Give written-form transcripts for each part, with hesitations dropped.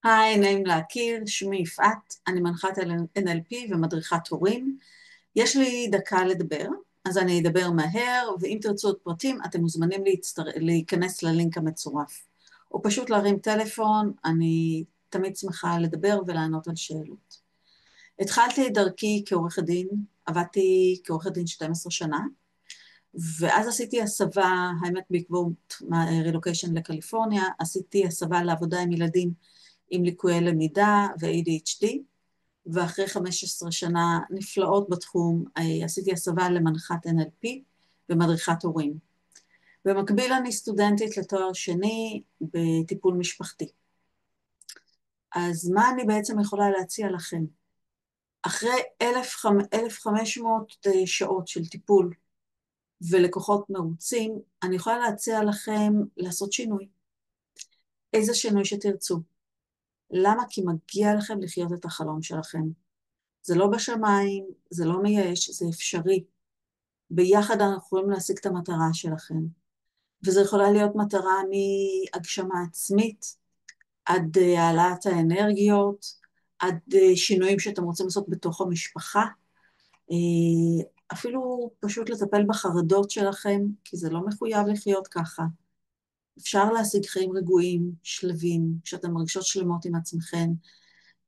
היי, נעים להכיר, שמי יפעת, אני מנחת NLP ומדריכת הורים. יש לי דקה לדבר, אז אני אדבר מהר, ואם תרצו עוד פרטים, אתם מוזמנים להיכנס ללינק המצורף. או פשוט להרים טלפון, אני תמיד שמחה לדבר ולענות על שאלות. התחלתי את דרכי כעורכת דין, עבדתי כעורכת דין 12 שנה, ואז עשיתי הסבה, האמת בעקבות רילוקיישן לקליפורניה, עשיתי הסבה לעבודה עם ילדים עם ליקויי למידה ו-ADHD, ואחרי 15 שנה נפלאות בתחום, עשיתי הסבה למנחת NLP ומדריכת הורים. במקביל אני סטודנטית לתואר שני בטיפול משפחתי. אז מה אני בעצם יכולה להציע לכם? אחרי 1,500 שעות של טיפול ולקוחות מרוצים, אני יכולה להציע לכם לעשות שינוי. איזה שינוי שתרצו. למה? כי מגיע לכם לחיות את החלום שלכם. זה לא בשמיים, זה לא מייאש, זה אפשרי. ביחד אנחנו יכולים להשיג את המטרה שלכם. וזו יכולה להיות מטרה מהגשמה עצמית, עד העלאת האנרגיות, עד שינויים שאתם רוצים לעשות בתוך המשפחה. אפילו פשוט לטפל בחרדות שלכם, כי זה לא מחויב לחיות ככה. אפשר להשיג חיים רגועים, שלווים, כשאתם מרגישות שלמות עם עצמכם,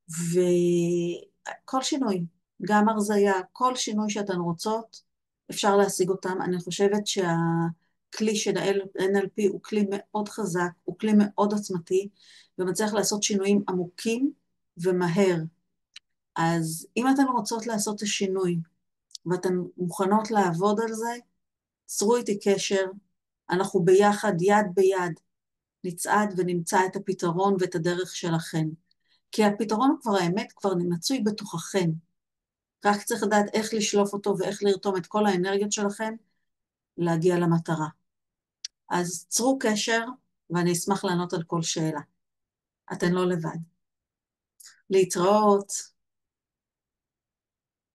וכל שינוי, גם הרזיה, כל שינוי שאתן רוצות, אפשר להשיג אותם. אני חושבת שהכלי של ה-NLP הוא כלי מאוד חזק, הוא כלי מאוד עוצמתי, ומצליח לעשות שינויים עמוקים ומהר. אז אם אתן רוצות לעשות את השינוי, ואתן מוכנות לעבוד על זה, צרו איתי קשר, אנחנו ביחד, יד ביד, נצעד ונמצא את הפתרון ואת הדרך שלכם. כי הפתרון כבר, האמת, כבר מצוי בתוככם. רק צריך לדעת איך לשלוף אותו ואיך לרתום את כל האנרגיות שלכם להגיע למטרה. אז צרו קשר, ואני אשמח לענות על כל שאלה. אתן לא לבד. להתראות.